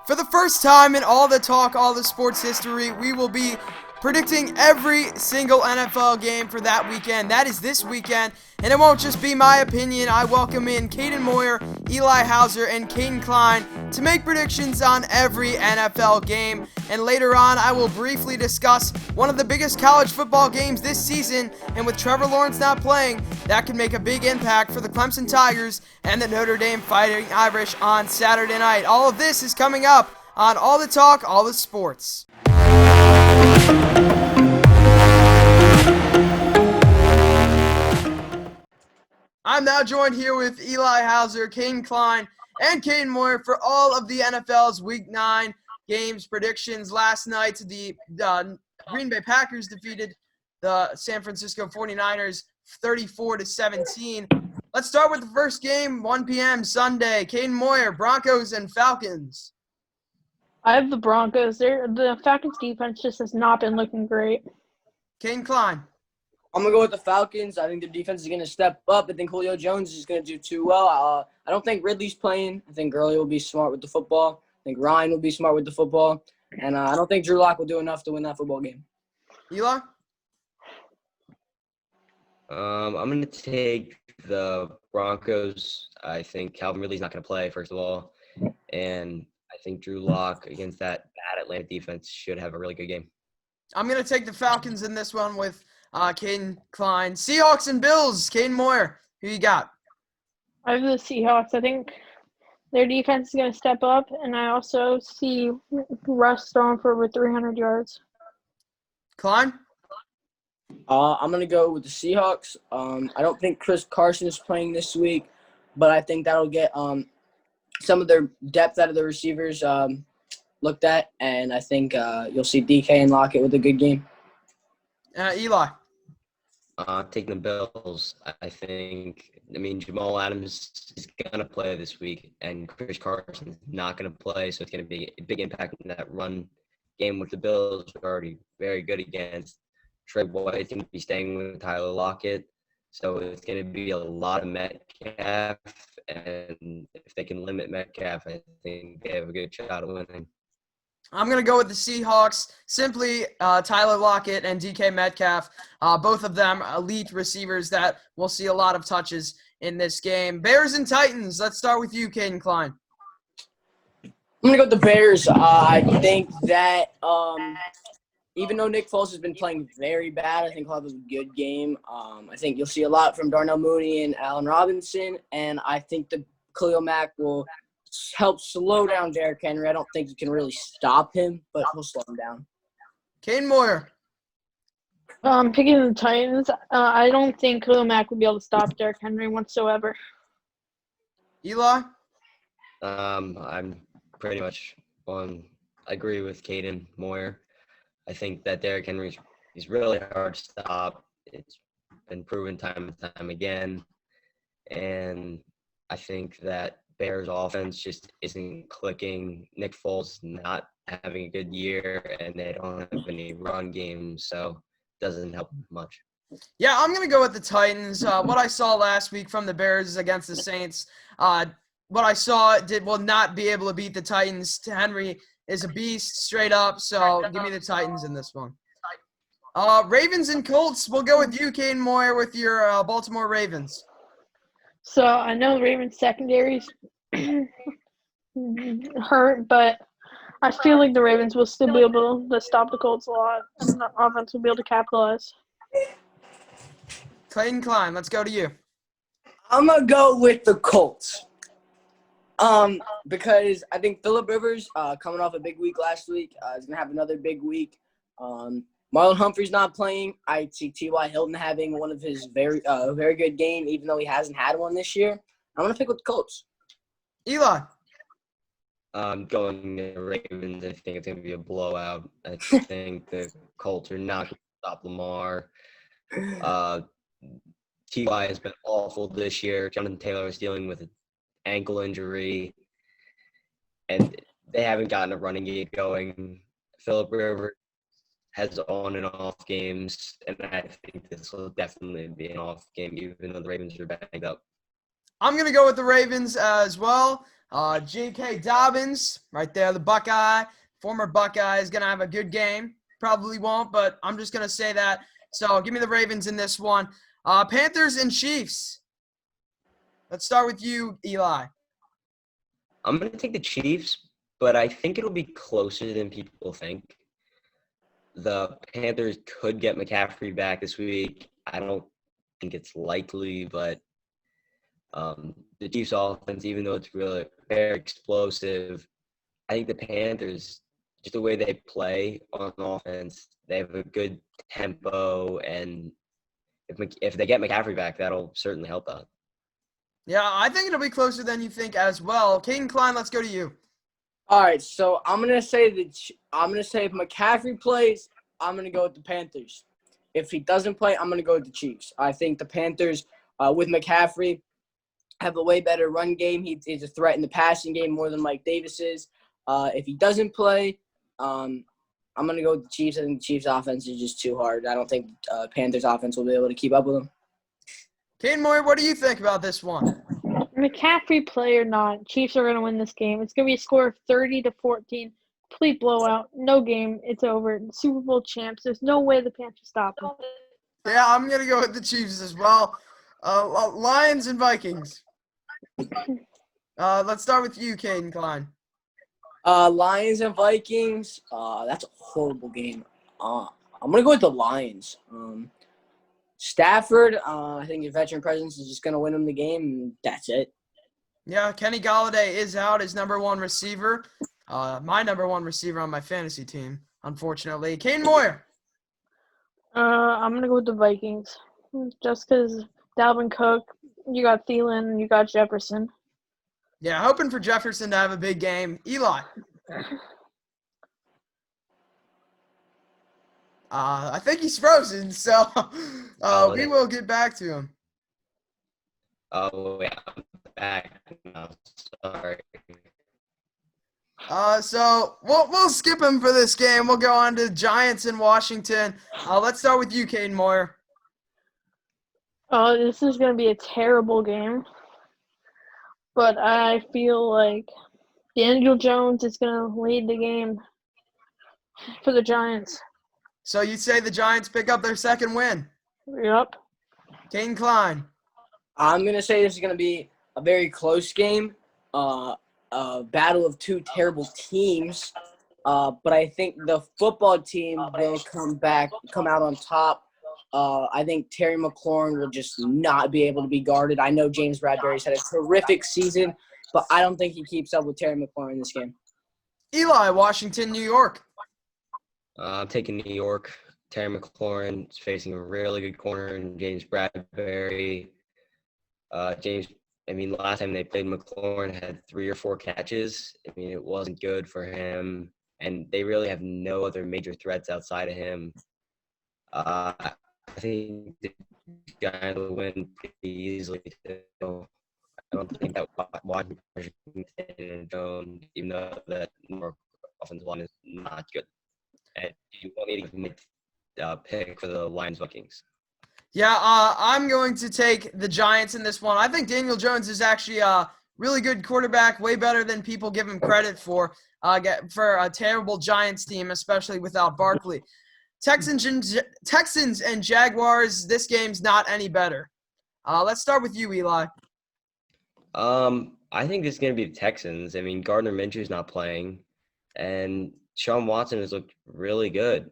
For the first time in all the talk, all the sports history, we will be predicting every single NFL game for that weekend. That is this weekend, and it won't just be my opinion. I welcome in Caden Moyer, Eli Hauser, and Caden Klein to make predictions on every NFL game. And later on, I will briefly discuss one of the biggest college football games this season, and with Trevor Lawrence not playing, that could make a big impact for the Clemson Tigers and the Notre Dame Fighting Irish on Saturday night. All of this is coming up on All the Talk, All the Sports. I'm now joined here with Eli Hauser, Caden Klein, and Caden Moyer for all of the NFL's Week 9 games predictions. Last night, the Green Bay Packers defeated the San Francisco 49ers 34-17. Let's start with the first game, 1 p.m. Sunday. Caden Moyer, Broncos and Falcons. I have the Broncos. The Falcons' defense just has not been looking great. Caden Klein. I'm going to go with the Falcons. I think the defense is going to step up. I think Julio Jones is going to do too well. I don't think Ridley's playing. I think Gurley will be smart with the football. I think Ryan will be smart with the football. And I don't think Drew Lock will do enough to win that football game. Eli? I'm going to take the Broncos. I think Calvin Ridley's not going to play, first of all. And I think Drew Lock against that bad Atlanta defense should have a really good game. I'm going to take the Falcons in this one with Caden Klein. Seahawks and Bills. Caden Moyer, who you got? I have the Seahawks. I think their defense is going to step up, and I also see Russ throwing for over 300 yards. Klein? I'm going to go with the Seahawks. I don't think Chris Carson is playing this week, but I think that'll get some of their depth out of the receivers looked at, and I think you'll see DK and Lockett with a good game. Eli? Taking the Bills. I mean, Jamal Adams is going to play this week, and Chris Carson is not going to play, so it's going to be a big impact in that run game with the Bills. We're already very good against. Trey White's going to be staying with Tyler Lockett, so it's going to be a lot of Metcalf, and if they can limit Metcalf, I think they have a good shot at winning. I'm going to go with the Seahawks. Simply Tyler Lockett and DK Metcalf, both of them elite receivers that will see a lot of touches in this game. Bears and Titans. Let's start with you, Caden Klein. I'm going to go with the Bears. I think that even though Nick Foles has been playing very bad, I think he'll have a good game. I think you'll see a lot from Darnell Mooney and Allen Robinson, and I think the Khalil Mack will help slow down Derrick Henry. I don't think you can really stop him, but he'll slow him down. Caden Moyer. Picking the Titans, I don't think Khalil Mack will be able to stop Derrick Henry whatsoever. Eli? I'm pretty much I agree with Caden Moyer. I think that Derrick Henry is really hard to stop. It's been proven time and time again. And I think that Bears offense just isn't clicking. Nick Foles not having a good year, and they don't have any run games, so it doesn't help much. Yeah, I'm going to go with the Titans. What I saw last week from the Bears against the Saints, what I saw will not be able to beat the Titans. Henry is a beast straight up, so give me the Titans in this one. Ravens and Colts, we'll go with you, Caden Moyer, with your Baltimore Ravens. So I know the Ravens secondary's hurt, but I feel like the Ravens will still be able to stop the Colts a lot, and the offense will be able to capitalize. Caden Klein, let's go to you. I'm going to go with the Colts. Because I think Phillip Rivers, coming off a big week last week, is going to have another big week. Marlon Humphrey's not playing. I see T.Y. Hilton having one of his very good game, even though he hasn't had one this year. I'm going to pick with the Colts. Eli? I'm going to Ravens. I think it's going to be a blowout. I think the Colts are not going to stop Lamar. T.Y. has been awful this year. Jonathan Taylor is dealing with an ankle injury, and they haven't gotten a running game going. Phillip Rivers has on and off games, and I think this will definitely be an off game, even though the Ravens are banged up. I'm going to go with the Ravens as well. J.K. Dobbins, right there, the Buckeye, former Buckeye, is going to have a good game. Probably won't, but I'm just going to say that. So give me the Ravens in this one. Panthers and Chiefs. Let's start with you, Eli. I'm going to take the Chiefs, but I think it'll be closer than people think. The Panthers could get McCaffrey back this week. I don't think it's likely, but the Chiefs offense, even though it's really very explosive, I think the Panthers, just the way they play on offense, they have a good tempo, and if they get McCaffrey back, that'll certainly help out. Yeah, I think it'll be closer than you think as well. Caden Klein, let's go to you. All right, so I'm gonna say if McCaffrey plays, I'm gonna go with the Panthers. If he doesn't play, I'm gonna go with the Chiefs. I think the Panthers, with McCaffrey, have a way better run game. He's a threat in the passing game more than Mike Davis is. If he doesn't play, I'm gonna go with the Chiefs. I think the Chiefs' offense is just too hard. I don't think Panthers' offense will be able to keep up with them. Caden Moyer, what do you think about this one? McCaffrey play or not, Chiefs are going to win this game. It's going to be a score of 30-14. Complete blowout. No game. It's over. Super Bowl champs. There's no way the Panthers stop them. Yeah, I'm going to go with the Chiefs as well. Lions and Vikings. Let's start with you, Caden Klein. Lions and Vikings. That's a horrible game. I'm gonna go with the Lions. Stafford, I think his veteran presence is just gonna win him the game, and that's it. Yeah, Kenny Golladay is out, his number one receiver. My number one receiver on my fantasy team, unfortunately. Caden Moyer. I'm going to go with the Vikings. Just because Dalvin Cook, you got Thielen, you got Jefferson. Yeah, hoping for Jefferson to have a big game. Eli. I think he's frozen, so we will get back to him. Oh, yeah, I'm back now. Sorry. So we'll skip him for this game. We'll go on to Giants in Washington. Let's start with you, Caden Moyer. Oh, this is going to be a terrible game. But I feel like Daniel Jones is going to lead the game for the Giants. So you say the Giants pick up their second win? Yep. Caden Klein. I'm gonna say this is gonna be a very close game, a battle of two terrible teams. But I think the football team will come out on top. I think Terry McLaurin will just not be able to be guarded. I know James Bradbury's had a terrific season, but I don't think he keeps up with Terry McLaurin in this game. Eli, Washington, New York. I'm taking New York. Terry McLaurin is facing a really good corner in James Bradbury. Last time they played, McLaurin had 3 or 4 catches. It wasn't good for him, and they really have no other major threats outside of him. I think the Giants will win pretty easily, too. I don't think that Washington Jones, even though that New York offensive line is not good. And you want me to make pick for the Lions Vikings? Yeah, I'm going to take the Giants in this one. I think Daniel Jones is actually a really good quarterback, way better than people give him credit for a terrible Giants team, especially without Barkley. Texans and Jaguars, this game's not any better. Let's start with you, Eli. I think this is going to be the Texans. Gardner Minshew's not playing, and Sean Watson has looked really good.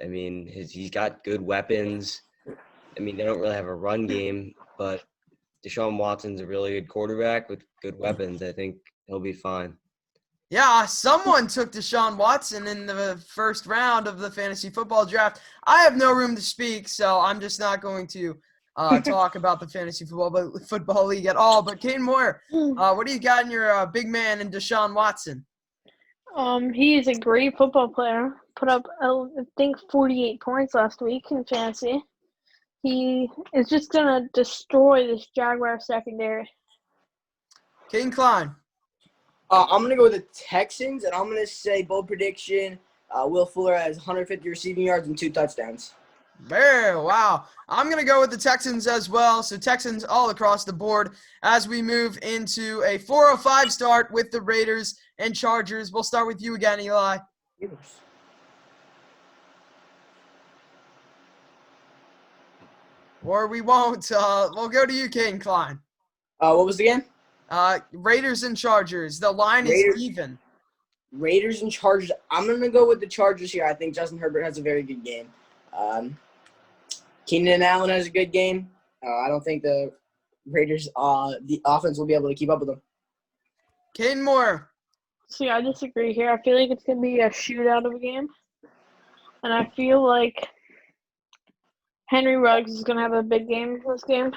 He's got good weapons. They don't really have a run game, but Deshaun Watson's a really good quarterback with good weapons. I think he'll be fine. Yeah, someone took Deshaun Watson in the first round of the fantasy football draft. I have no room to speak, so I'm just not going to talk about the fantasy football league at all. But Caden Moyer, what do you got in your big man in Deshaun Watson? He is a great football player. Put up, I think, 48 points last week in fantasy. He is just going to destroy this Jaguar secondary. Caden Klein. I'm going to go with the Texans, and I'm going to say bold prediction, Will Fuller has 150 receiving yards and 2 touchdowns. Wow. I'm going to go with the Texans as well. So Texans all across the board as we move into a 4:05 start with the Raiders and Chargers. We'll start with you again, Eli. Or we won't. We'll go to you, Caden Klein. What was the game? Raiders and Chargers. The line is even. Raiders and Chargers. I'm going to go with the Chargers here. I think Justin Herbert has a very good game. Keenan Allen has a good game. I don't think the Raiders, the offense will be able to keep up with them. Caden Moore. See, I disagree here. I feel like it's going to be a shootout of a game. And I feel like Henry Ruggs is going to have a big game this game.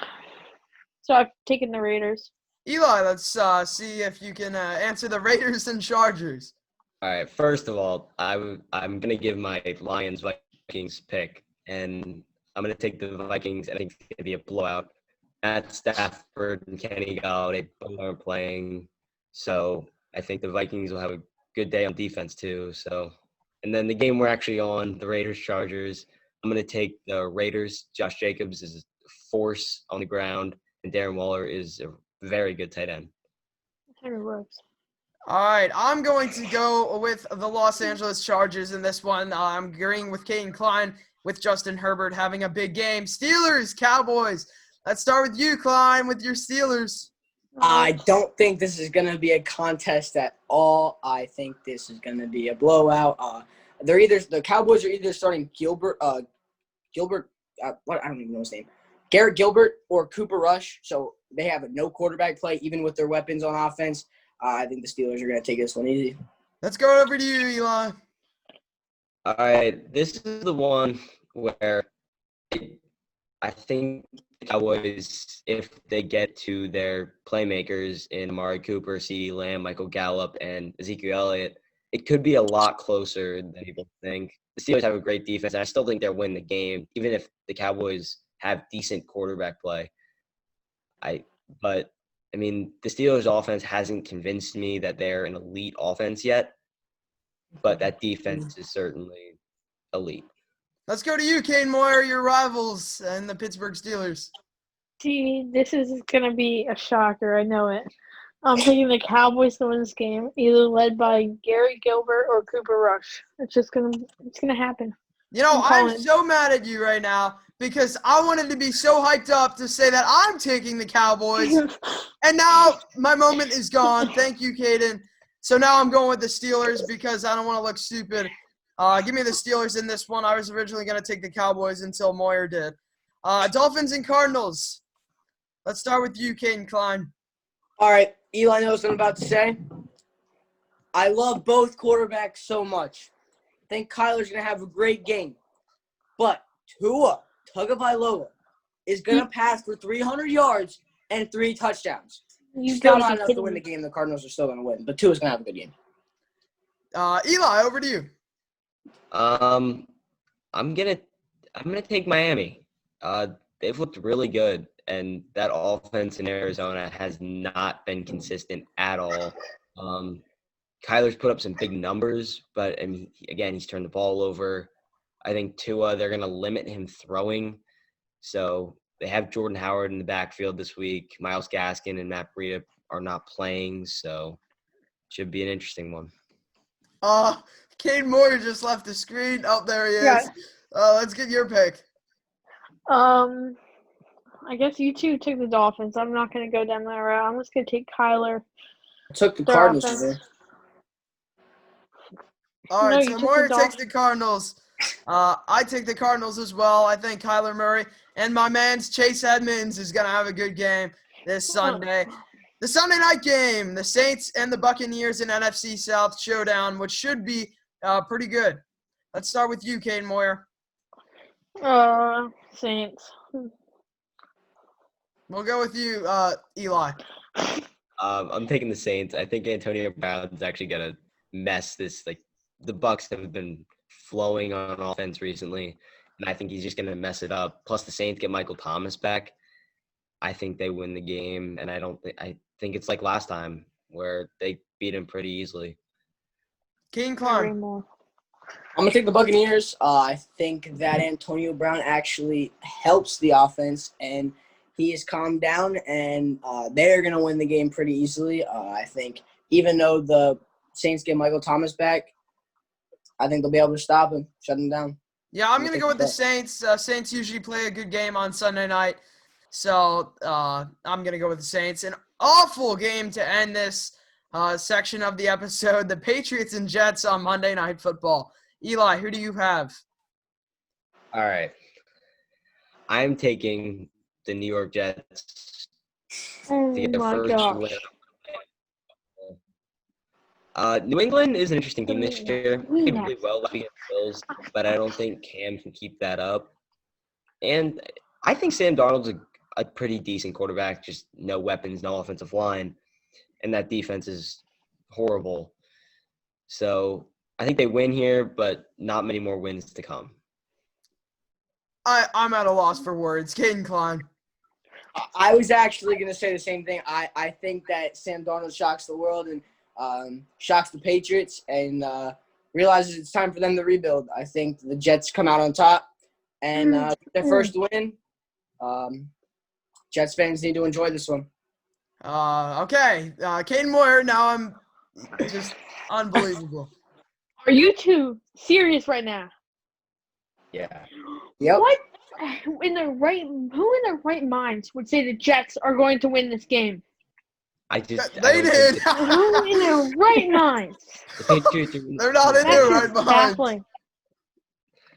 So I've taken the Raiders. Eli, let's see if you can answer the Raiders and Chargers. All right. First of all, I'm gonna give my Lions Vikings pick, and I'm gonna take the Vikings. I think it's gonna be a blowout. Matt Stafford and Kenny Galladay both aren't playing, so I think the Vikings will have a good day on defense too. So, and then the game we're actually on, the Raiders Chargers. I'm gonna take the Raiders. Josh Jacobs is a force on the ground, and Darren Waller is a very good tight end. Henry Ruggs. All right, I'm going to go with the Los Angeles Chargers in this one. I'm agreeing with Caden Klein with Justin Herbert having a big game. Steelers, Cowboys. Let's start with you, Klein, with your Steelers. I don't think this is going to be a contest at all. I think this is going to be a blowout. The Cowboys are either starting Gilbert, I don't even know his name, Garrett Gilbert or Cooper Rush. So they have a no quarterback play, even with their weapons on offense. I think the Steelers are going to take this one easy. Let's go over to you, Eli. All right, this is the one where I think the Cowboys, if they get to their playmakers in Amari Cooper, CeeDee Lamb, Michael Gallup, and Ezekiel Elliott, it could be a lot closer than people think. The Steelers have a great defense, and I still think they'll win the game, even if the Cowboys have decent quarterback play. But the Steelers' offense hasn't convinced me that they're an elite offense yet, but that defense is certainly elite. Let's go to you, Kane Moyer, your rivals and the Pittsburgh Steelers. See, this is going to be a shocker. I know it. I'm taking the Cowboys to win this game, either led by Gary Gilbert or Cooper Rush. It's gonna happen. You know, I'm so mad at you right now because I wanted to be so hyped up to say that I'm taking the Cowboys, and now my moment is gone. Thank you, Caden. So now I'm going with the Steelers because I don't want to look stupid. Give me the Steelers in this one. I was originally going to take the Cowboys until Moyer did. Dolphins and Cardinals. Let's start with you, Caden Klein. All right, Eli knows what I'm about to say. I love both quarterbacks so much. I think Kyler's going to have a great game. But Tua Tagovailoa is going to pass for 300 yards and 3 touchdowns. Still not enough to win the game. The Cardinals are still going to win, but Tua's going to have a good game. Eli, over to you. I'm gonna take Miami. They've looked really good, and that offense in Arizona has not been consistent at all. Kyler's put up some big numbers, but again, he's turned the ball over. I think Tua, they're gonna limit him throwing, so they have Jordan Howard in the backfield this week. Myles Gaskin and Matt Breida are not playing, so should be an interesting one. Cade Moore just left the screen. Oh, there he is. Let's get your pick. I guess you two took the Dolphins. I'm not going to go down that route. I'm just going to take Kyler. I took the Cardinals today. All right, so Moore takes the Cardinals. I take the Cardinals as well. I think Kyler Murray and my man's Chase Edmonds is going to have a good game this Sunday. The Sunday night game, the Saints and the Buccaneers in NFC South showdown, which should be pretty good. Let's start with you, Caden Moyer. Saints. We'll go with you, Eli. I'm taking the Saints. I think Antonio Brown's actually gonna mess this. Like the Bucs have been flowing on offense recently, and I think he's just gonna mess it up. Plus, the Saints get Michael Thomas back. I think they win the game, and I think it's like last time where they beat him pretty easily. King Klein. All I'm going to take the Buccaneers. I think that Antonio Brown actually helps the offense, and he is calmed down, and they're going to win the game pretty easily. I think even though the Saints get Michael Thomas back, I think they'll be able to stop him, shut him down. Yeah, I'm going to go with the Saints. Saints usually play a good game on Sunday night. So I'm going to go with the Saints. An awful game to end this section of the episode. The Patriots and Jets on Monday Night Football. Eli, who do you have? All right. I'm taking the New York Jets Oh to get their my first win. New England is an interesting team this year. They played well against the Bills, but I don't think Cam can keep that up. And I think Sam Darnold's a pretty decent quarterback, just no weapons, no offensive line, and that defense is horrible. So I think they win here, but not many more wins to come. I'm at a loss for words. Caden Klein. I was actually going to say the same thing. I think that Sam Darnold shocks the world and shocks the Patriots and realizes it's time for them to rebuild. I think the Jets come out on top and their first win. Jets fans need to enjoy this one. Okay. Caden Moyer, now I'm just unbelievable. Are you two serious right now? Yeah. Yep. What? Who in their right minds would say the Jets are going to win this game? They don't did. think Who in their right minds? the Patriots They're not in That's there just right behind. baffling.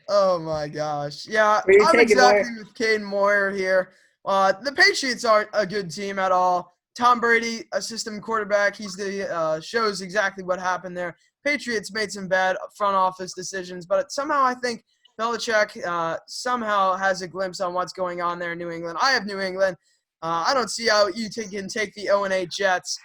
Oh my gosh. Yeah, Who are you I'm taking, exactly Moyer? with Caden Moyer here. The Patriots aren't a good team at all. Tom Brady, a system quarterback, he's the shows exactly what happened there. Patriots made some bad front office decisions, but somehow I think Belichick somehow has a glimpse on what's going on there in New England. I have New England. I don't see how you can take the 0-8 Jets.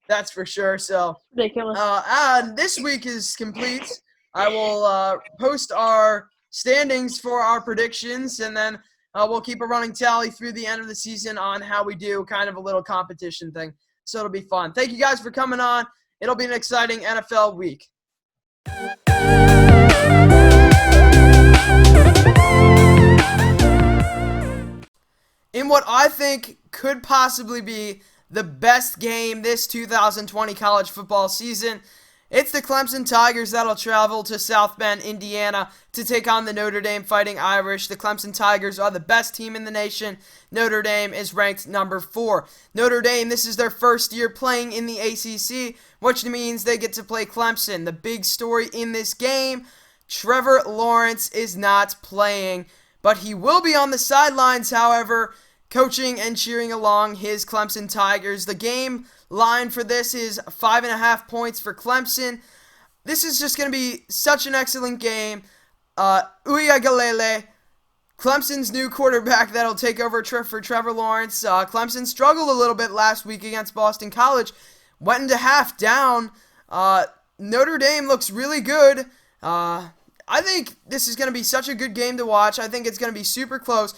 That's for sure. So, Ridiculous. and this week is complete. I will post our standings for our predictions, and then we'll keep a running tally through the end of the season on how we do, kind of a little competition thing. So it'll be fun. Thank you guys for coming on. It'll be an exciting NFL week. In what I think could possibly be the best game this 2020 college football season, it's the Clemson Tigers that'll travel to South Bend, Indiana to take on the Notre Dame Fighting Irish. The Clemson Tigers are the best team in the nation. Notre Dame is ranked number 4. Notre Dame, this is their first year playing in the ACC, which means they get to play Clemson. The big story in this game, Trevor Lawrence is not playing, but he will be on the sidelines, however, coaching and cheering along his Clemson Tigers. The game line for this is 5.5 points for Clemson. This is just going to be such an excellent game. Uiagalelei, Clemson's new quarterback that'll take over for Trevor Lawrence. Clemson struggled a little bit last week against Boston College. Went into half down. Notre Dame looks really good. I think this is going to be such a good game to watch. I think it's going to be super close.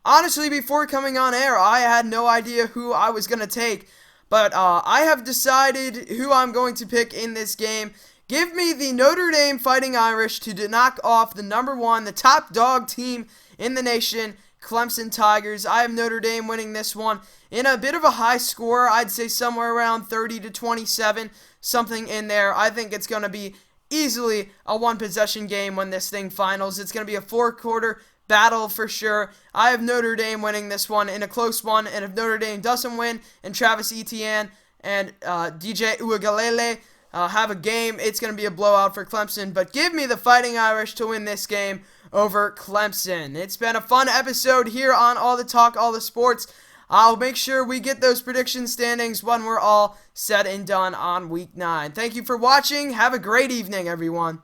Honestly, before coming on air, I had no idea who I was going to take. But I have decided who I'm going to pick in this game. Give me the Notre Dame Fighting Irish to knock off the number 1, the top dog team in the nation, Clemson Tigers. I have Notre Dame winning this one in a bit of a high score. I'd say somewhere around 30-27, something in there. I think it's going to be easily a one-possession game when this thing finals. It's going to be a 4-quarter battle for sure. I have Notre Dame winning this one in a close one, and if Notre Dame doesn't win and Travis Etienne and DJ Uiagalelei have a game, it's going to be a blowout for Clemson, but give me the Fighting Irish to win this game over Clemson. It's been a fun episode here on All the Talk, All the Sports. I'll make sure we get those prediction standings when we're all said and done on Week 9. Thank you for watching. Have a great evening, everyone.